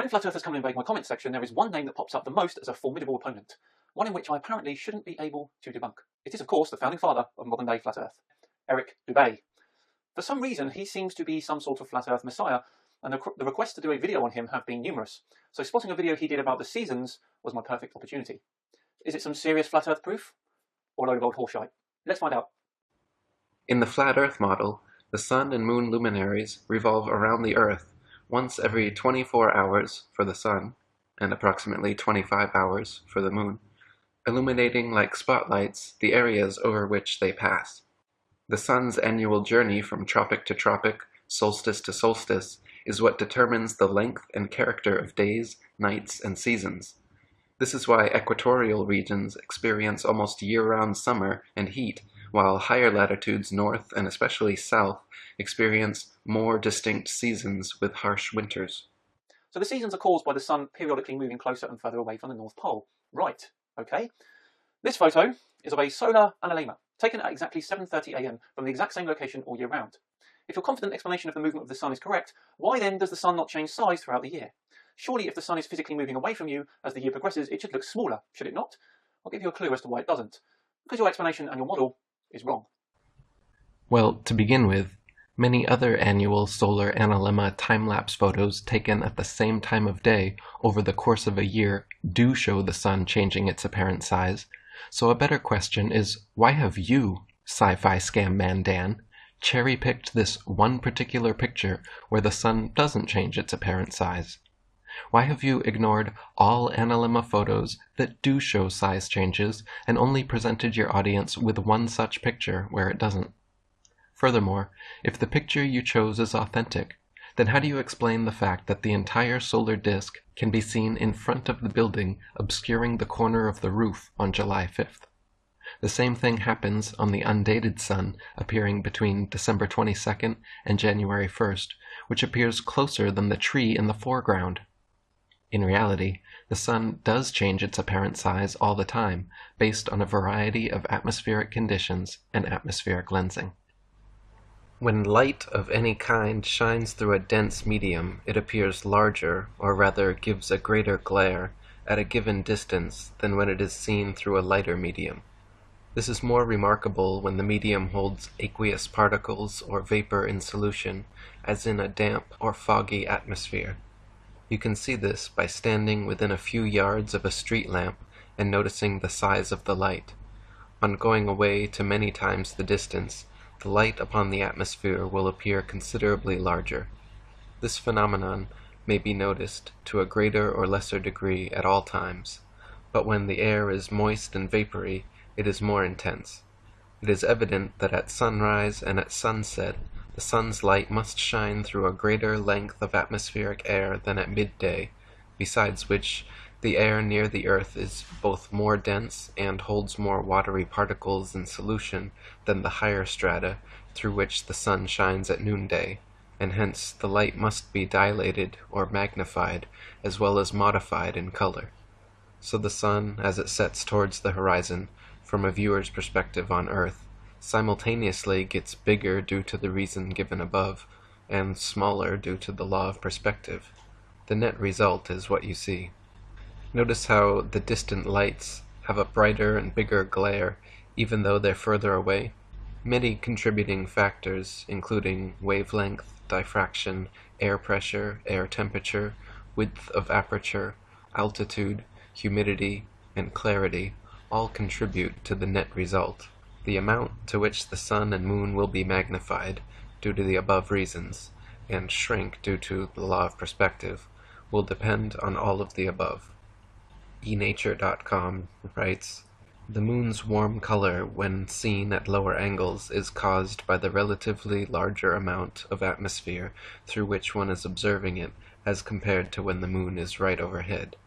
When flat earthers come and invade my comment section, there is one name that pops up the most as a formidable opponent, one in which I apparently shouldn't be able to debunk. It is, of course, the founding father of modern-day flat earth, Eric Dubay. For some reason, he seems to be some sort of flat earth messiah, and the requests to do a video on him have been numerous, so spotting a video he did about the seasons was my perfect opportunity. Is it some serious flat earth proof? Or a load of old horseshite? Let's find out. In the flat Earth model, the Sun and Moon luminaries revolve around the Earth once every 24 hours for the Sun and approximately 25 hours for the Moon, illuminating like spotlights the areas over which they pass. The Sun's annual journey from tropic to tropic, solstice to solstice, is what determines the length and character of days, nights, and seasons. This is why equatorial regions experience almost year-round summer and heat, while higher latitudes north and especially south experience more distinct seasons with harsh winters. So the seasons are caused by the Sun periodically moving closer and further away from the North Pole. Right, okay. This photo is of a solar anemometry, taken at exactly 7:30 AM from the exact same location all year round. If your confident explanation of the movement of the Sun is correct, why then does the Sun not change size throughout the year? Surely if the Sun is physically moving away from you as the year progresses, it should look smaller, should it not? I'll give you a clue as to why it doesn't. Because your explanation and your model is wrong. Well, to begin with, many other annual solar anemometry time-lapse photos taken at the same time of day over the course of a year do show the Sun changing its apparent size. So a better question is, why have you, Sci-Fi-Scam-Man-Dan, cherry-picked this one particular picture where the Sun doesn't change its apparent size? Why have you ignored all anemometry photos that do show size changes and only presented your audience with one such picture where it doesn't? Furthermore, if the picture you chose is authentic, then how do you explain the fact that the entire solar disk can be seen in front of the building obscuring the corner of the roof on July 5th? The same thing happens on the undated Sun appearing between December 22nd and January 1st, which appears closer than the tree in the foreground. In reality, the Sun does change its apparent size all the time, based on a variety of atmospheric conditions and atmospheric lensing. When light of any kind shines through a dense medium, it appears larger, or rather gives a greater glare, at a given distance than when it is seen through a lighter medium. This is more remarkable when the medium holds aqueous particles or vapor in solution, as in a damp or foggy atmosphere. You can see this by standing within a few yards of a street lamp and noticing the size of the light. On going away to many times the distance, the light upon the atmosphere will appear considerably larger. This phenomenon may be noticed to a greater or lesser degree at all times, but when the air is moist and vapory, it is more intense. It is evident that at sunrise and at sunset, the Sun's light must shine through a greater length of atmospheric air than at midday, besides which the air near the Earth is both more dense and holds more watery particles in solution than the higher strata through which the Sun shines at noonday, and hence the light must be dilated or magnified as well as modified in color. So the Sun, as it sets towards the horizon, from a viewer's perspective on Earth, simultaneously gets bigger due to the reason given above, and smaller due to the law of perspective. The net result is what you see. Notice how the distant lights have a brighter and bigger glare, even though they're further away. Many contributing factors, including wavelength, diffraction, air pressure, air temperature, width of aperture, altitude, humidity, and clarity, all contribute to the net result. The amount to which the Sun and Moon will be magnified, due to the above reasons, and shrink due to the law of perspective, will depend on all of the above. eNature.com writes, "The Moon's warm color when seen at lower angles is caused by the relatively larger amount of atmosphere through which one is observing it as compared to when the Moon is right overhead.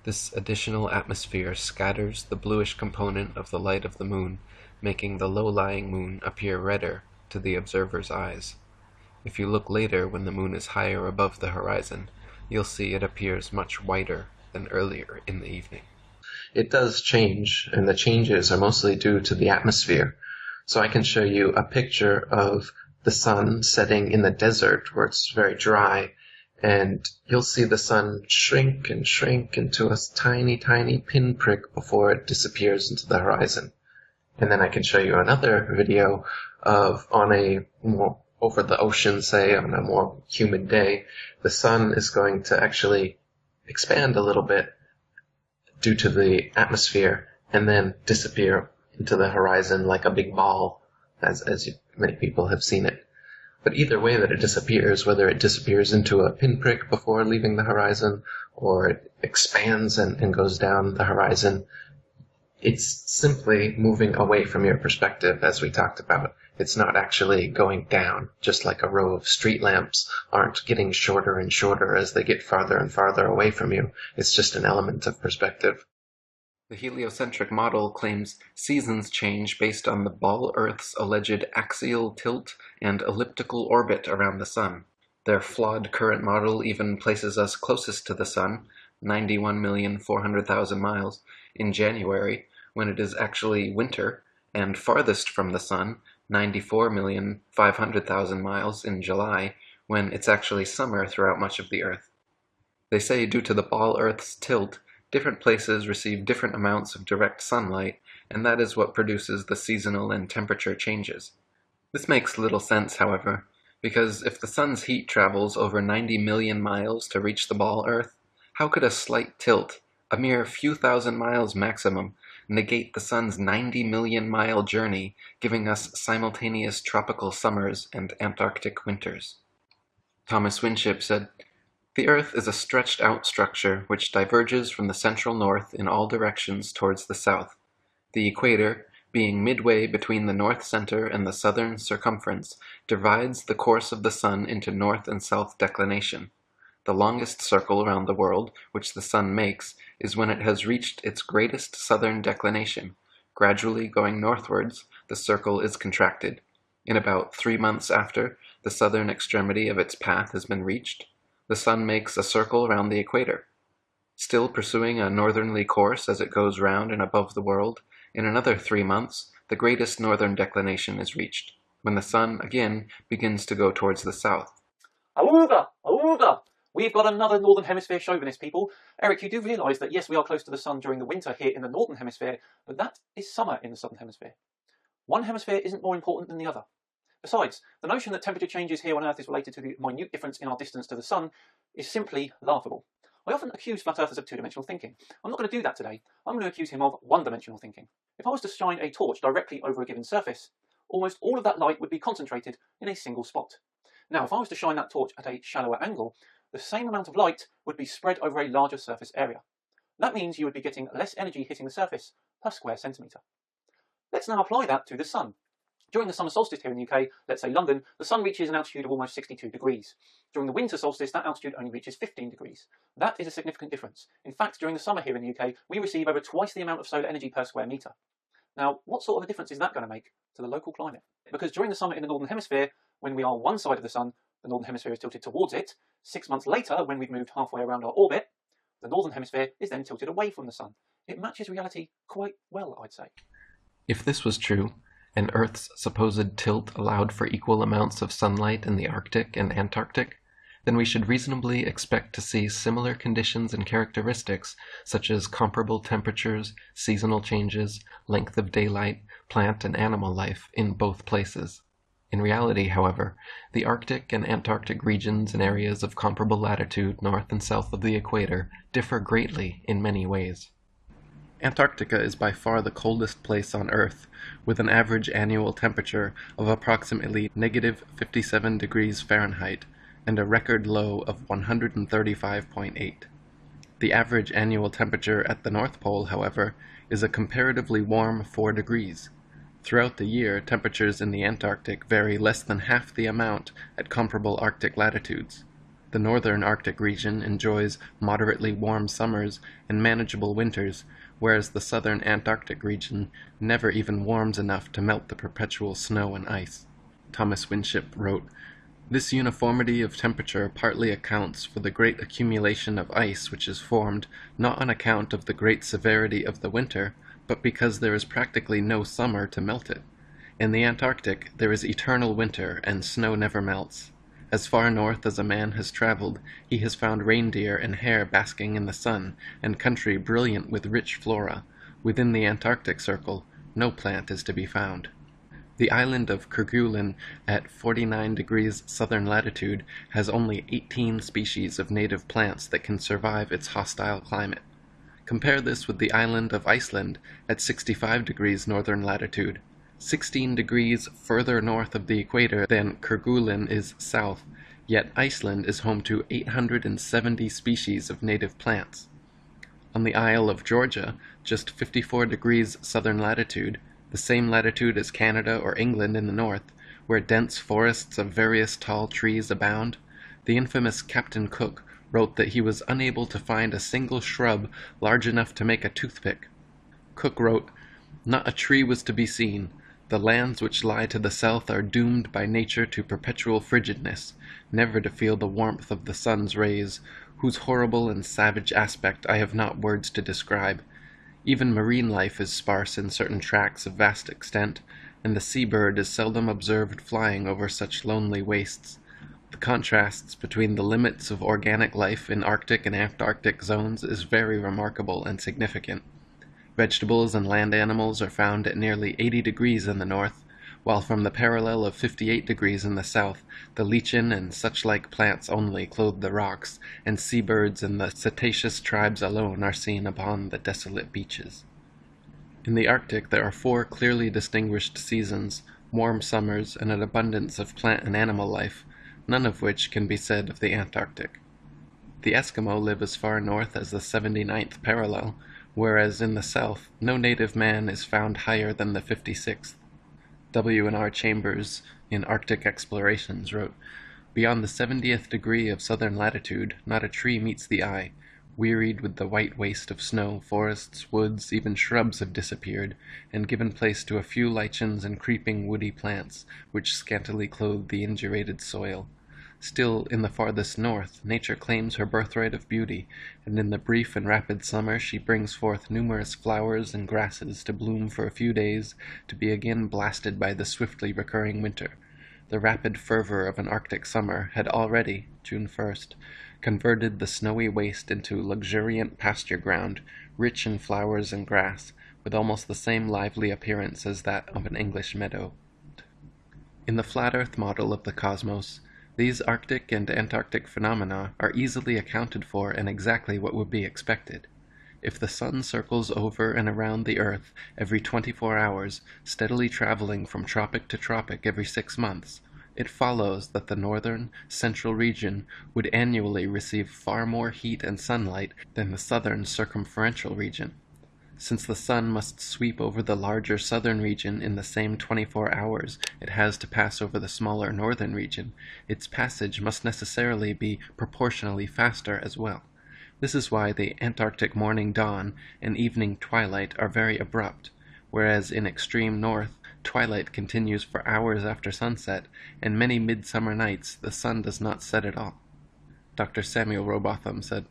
This additional atmosphere scatters the bluish component of the light of the Moon, making the low-lying Moon appear redder to the observer's eyes. If you look later when the Moon is higher above the horizon, you'll see it appears much whiter than earlier in the evening." It does change, and the changes are mostly due to the atmosphere. So I can show you a picture of the Sun setting in the desert where it's very dry, and you'll see the sun shrink and shrink into a tiny, tiny pinprick before it disappears into the horizon. And then I can show you another video of on a more over the ocean, say, on a more humid day, the sun is going to actually expand a little bit due to the atmosphere and then disappear into the horizon like a big ball, as many people have seen it. But either way that it disappears, whether it disappears into a pinprick before leaving the horizon or it expands and goes down the horizon, it's simply moving away from your perspective, as we talked about. It's not actually going down, just like a row of street lamps aren't getting shorter and shorter as they get farther and farther away from you. It's just an element of perspective. The heliocentric model claims seasons change based on the ball Earth's alleged axial tilt and elliptical orbit around the Sun. Their flawed current model even places us closest to the Sun, 91,400,000 miles, in January, when it is actually winter, and farthest from the Sun, 94,500,000 miles, in July, when it's actually summer throughout much of the Earth. They say due to the ball Earth's tilt, different places receive different amounts of direct sunlight, and that is what produces the seasonal and temperature changes. This makes little sense, however, because if the sun's heat travels over 90 million miles to reach the ball Earth, how could a slight tilt, a mere few thousand miles maximum, negate the sun's 90 million mile journey, giving us simultaneous tropical summers and Antarctic winters? Thomas Winship said, "The Earth is a stretched-out structure which diverges from the central north in all directions towards the south. The equator, being midway between the north center and the southern circumference, divides the course of the sun into north and south declination. The longest circle around the world which the sun makes is when it has reached its greatest southern declination. Gradually going northwards, the circle is contracted. In about 3 months after the southern extremity of its path has been reached, the sun makes a circle around the equator. Still pursuing a northerly course as it goes round and above the world, in another 3 months, the greatest northern declination is reached, when the sun again begins to go towards the south." Awooga! Awooga! We've got another Northern Hemisphere chauvinist, people. Eric, you do realise that, yes, we are close to the sun during the winter here in the Northern Hemisphere, but that is summer in the Southern Hemisphere. One hemisphere isn't more important than the other. Besides, the notion that temperature changes here on Earth is related to the minute difference in our distance to the sun is simply laughable. I often accuse flat earthers of two-dimensional thinking. I'm not going to do that today. I'm going to accuse him of one-dimensional thinking. If I was to shine a torch directly over a given surface, almost all of that light would be concentrated in a single spot. Now, if I was to shine that torch at a shallower angle, the same amount of light would be spread over a larger surface area. That means you would be getting less energy hitting the surface per square centimetre. Let's now apply that to the sun. During the summer solstice here in the UK, let's say London, the sun reaches an altitude of almost 62 degrees. During the winter solstice, that altitude only reaches 15 degrees. That is a significant difference. In fact, during the summer here in the UK, we receive over twice the amount of solar energy per square metre. Now, what sort of a difference is that going to make to the local climate? Because during the summer in the Northern Hemisphere, when we are on one side of the sun, the Northern Hemisphere is tilted towards it. 6 months later, when we've moved halfway around our orbit, the Northern Hemisphere is then tilted away from the sun. It matches reality quite well, I'd say. If this was true, and Earth's supposed tilt allowed for equal amounts of sunlight in the Arctic and Antarctic, then we should reasonably expect to see similar conditions and characteristics, such as comparable temperatures, seasonal changes, length of daylight, plant and animal life in both places. In reality, however, the Arctic and Antarctic regions and areas of comparable latitude north and south of the equator differ greatly in many ways. Antarctica is by far the coldest place on Earth, with an average annual temperature of approximately -57 degrees Fahrenheit and a record low of 135.8. The average annual temperature at the North Pole, however, is a comparatively warm 4 degrees. Throughout the year, temperatures in the Antarctic vary less than half the amount at comparable Arctic latitudes. The northern Arctic region enjoys moderately warm summers and manageable winters, whereas the southern Antarctic region never even warms enough to melt the perpetual snow and ice. Thomas Winship wrote, "This uniformity of temperature partly accounts for the great accumulation of ice which is formed, not on account of the great severity of the winter, but because there is practically no summer to melt it. In the Antarctic there is eternal winter and snow never melts. As far north as a man has traveled, he has found reindeer and hare basking in the sun, and country brilliant with rich flora. Within the Antarctic Circle, no plant is to be found. The island of Kerguelen at 49 degrees southern latitude has only 18 species of native plants that can survive its hostile climate. Compare this with the island of Iceland at 65 degrees northern latitude. 16 degrees further north of the equator than Kerguelen is south, yet Iceland is home to 870 species of native plants. On the Isle of Georgia, just 54 degrees southern latitude, the same latitude as Canada or England in the north, where dense forests of various tall trees abound, the infamous Captain Cook wrote that he was unable to find a single shrub large enough to make a toothpick. Cook wrote, "Not a tree was to be seen. The lands which lie to the south are doomed by nature to perpetual frigidness, never to feel the warmth of the sun's rays, whose horrible and savage aspect I have not words to describe. Even marine life is sparse in certain tracts of vast extent, and the sea-bird is seldom observed flying over such lonely wastes. The contrasts between the limits of organic life in Arctic and Antarctic zones is very remarkable and significant. Vegetables and land animals are found at nearly 80 degrees in the north, while from the parallel of 58 degrees in the south, the lichen and such-like plants only clothe the rocks, and seabirds and the cetaceous tribes alone are seen upon the desolate beaches. In the Arctic there are 4 clearly distinguished seasons, warm summers, and an abundance of plant and animal life, none of which can be said of the Antarctic. The Eskimo live as far north as the 79th parallel, whereas in the south no native man is found higher than the 56th. W.N.R. Chambers, in Arctic Explorations, wrote, "Beyond the 70th degree of southern latitude, not a tree meets the eye. Wearied with the white waste of snow, forests, woods, even shrubs have disappeared, and given place to a few lichens and creeping woody plants, which scantily clothe the indurated soil. Still, in the farthest north, nature claims her birthright of beauty, and in the brief and rapid summer she brings forth numerous flowers and grasses to bloom for a few days, to be again blasted by the swiftly recurring winter. The rapid fervor of an Arctic summer had already, June 1st, converted the snowy waste into luxuriant pasture ground, rich in flowers and grass, with almost the same lively appearance as that of an English meadow." In the flat earth model of the cosmos, these Arctic and Antarctic phenomena are easily accounted for and exactly what would be expected. If the sun circles over and around the earth every 24 hours, steadily traveling from tropic to tropic every 6 months, it follows that the northern, central region would annually receive far more heat and sunlight than the southern circumferential region. Since the sun must sweep over the larger southern region in the same 24 hours it has to pass over the smaller northern region, its passage must necessarily be proportionally faster as well. This is why the Antarctic morning dawn and evening twilight are very abrupt, whereas in extreme north, twilight continues for hours after sunset, and many midsummer nights the sun does not set at all. Dr. Samuel Robotham said,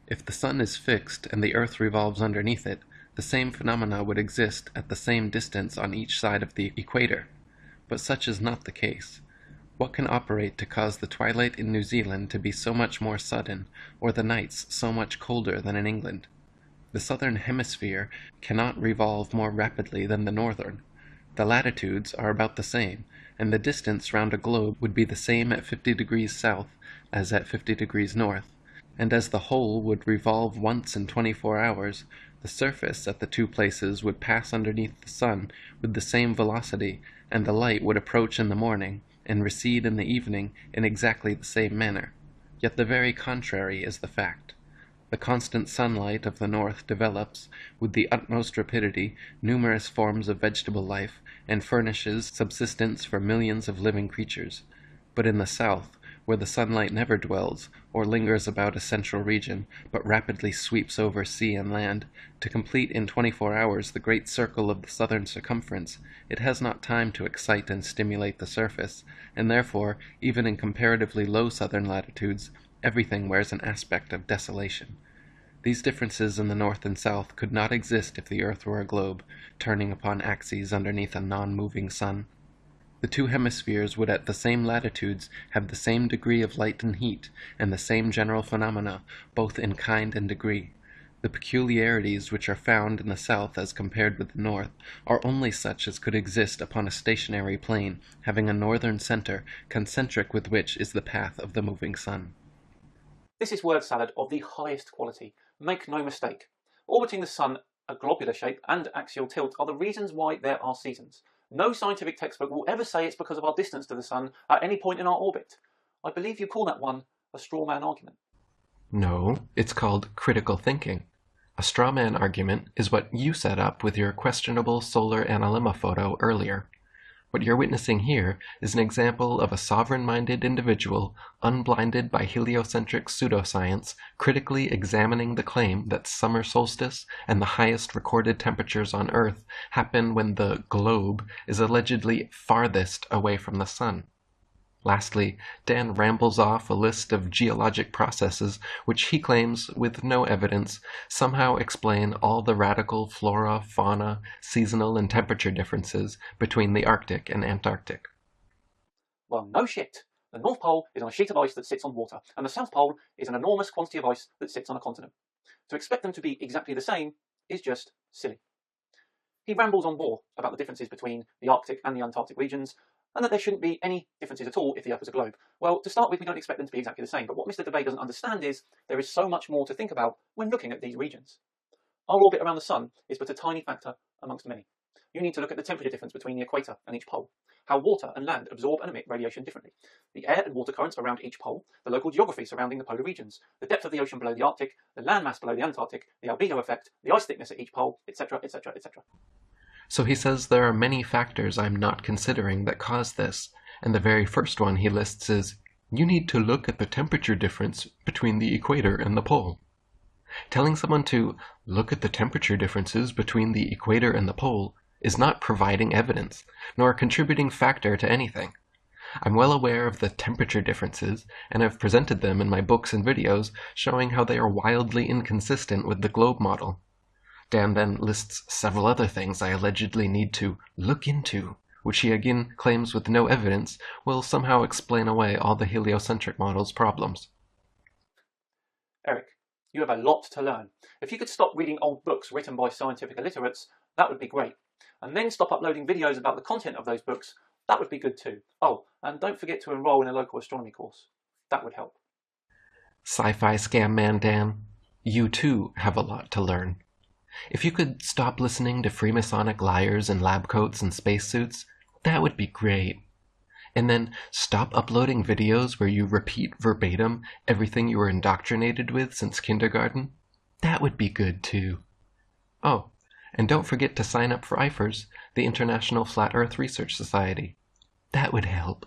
"If the sun is fixed and the earth revolves underneath it, the same phenomena would exist at the same distance on each side of the equator. But such is not the case. What can operate to cause the twilight in New Zealand to be so much more sudden, or the nights so much colder than in England? The southern hemisphere cannot revolve more rapidly than the northern. The latitudes are about the same, and the distance round a globe would be the same at 50 degrees south as at 50 degrees north, and as the whole would revolve once in 24 hours, the surface at the 2 places would pass underneath the sun with the same velocity, and the light would approach in the morning and recede in the evening in exactly the same manner. Yet the very contrary is the fact. The constant sunlight of the north develops, with the utmost rapidity, numerous forms of vegetable life, and furnishes subsistence for millions of living creatures. But in the south, where the sunlight never dwells, or lingers about a central region, but rapidly sweeps over sea and land, to complete in 24 hours the great circle of the southern circumference, it has not time to excite and stimulate the surface, and therefore, even in comparatively low southern latitudes, everything wears an aspect of desolation. These differences in the north and south could not exist if the earth were a globe, turning upon axes underneath a non-moving sun. The two hemispheres would at the same latitudes have the same degree of light and heat, and the same general phenomena, both in kind and degree. The peculiarities which are found in the south as compared with the north are only such as could exist upon a stationary plane, having a northern center, concentric with which is the path of the moving sun. This is word salad of the highest quality. Make no mistake. Orbiting the sun, a globular shape, and axial tilt are the reasons why there are seasons. No scientific textbook will ever say it's because of our distance to the sun at any point in our orbit. I believe you call that one a straw man argument. No, it's called critical thinking. A straw man argument is what you set up with your questionable solar analemma photo earlier. What you're witnessing here is an example of a sovereign-minded individual, unblinded by heliocentric pseudoscience, critically examining the claim that summer solstice and the highest recorded temperatures on Earth happen when the globe is allegedly farthest away from the sun. Lastly, Dan rambles off a list of geologic processes which he claims, with no evidence, somehow explain all the radical flora, fauna, seasonal and temperature differences between the Arctic and Antarctic. Well, no shit. The North Pole is on a sheet of ice that sits on water, and the South Pole is an enormous quantity of ice that sits on a continent. To expect them to be exactly the same is just silly. He rambles on more about the differences between the Arctic and the Antarctic regions, and that there shouldn't be any differences at all if the Earth was a globe. Well, to start with, we don't expect them to be exactly the same, but what Mr. Dubay doesn't understand is there is so much more to think about when looking at these regions. Our orbit around the Sun is but a tiny factor amongst many. You need to look at the temperature difference between the equator and each pole, how water and land absorb and emit radiation differently, the air and water currents around each pole, the local geography surrounding the polar regions, the depth of the ocean below the Arctic, the landmass below the Antarctic, the albedo effect, the ice thickness at each pole, etc., etc., etc. So he says there are many factors I'm not considering that cause this, and the very first one he lists is, you need to look at the temperature difference between the equator and the pole. Telling someone to look at the temperature differences between the equator and the pole is not providing evidence, nor a contributing factor to anything. I'm well aware of the temperature differences, and have presented them in my books and videos showing how they are wildly inconsistent with the globe model. Dan then lists several other things I allegedly need to look into, which he again claims with no evidence will somehow explain away all the heliocentric model's problems. Eric, you have a lot to learn. If you could stop reading old books written by scientific illiterates, that would be great. And then stop uploading videos about the content of those books, that would be good too. Oh, and don't forget to enroll in a local astronomy course. That would help. Sci-Fi-Scam-Man-Dan, you too have a lot to learn. If you could stop listening to Freemasonic liars in lab coats and spacesuits, that would be great. And then stop uploading videos where you repeat verbatim everything you were indoctrinated with since kindergarten. That would be good too. Oh, and don't forget to sign up for IFERS, the International Flat Earth Research Society. That would help.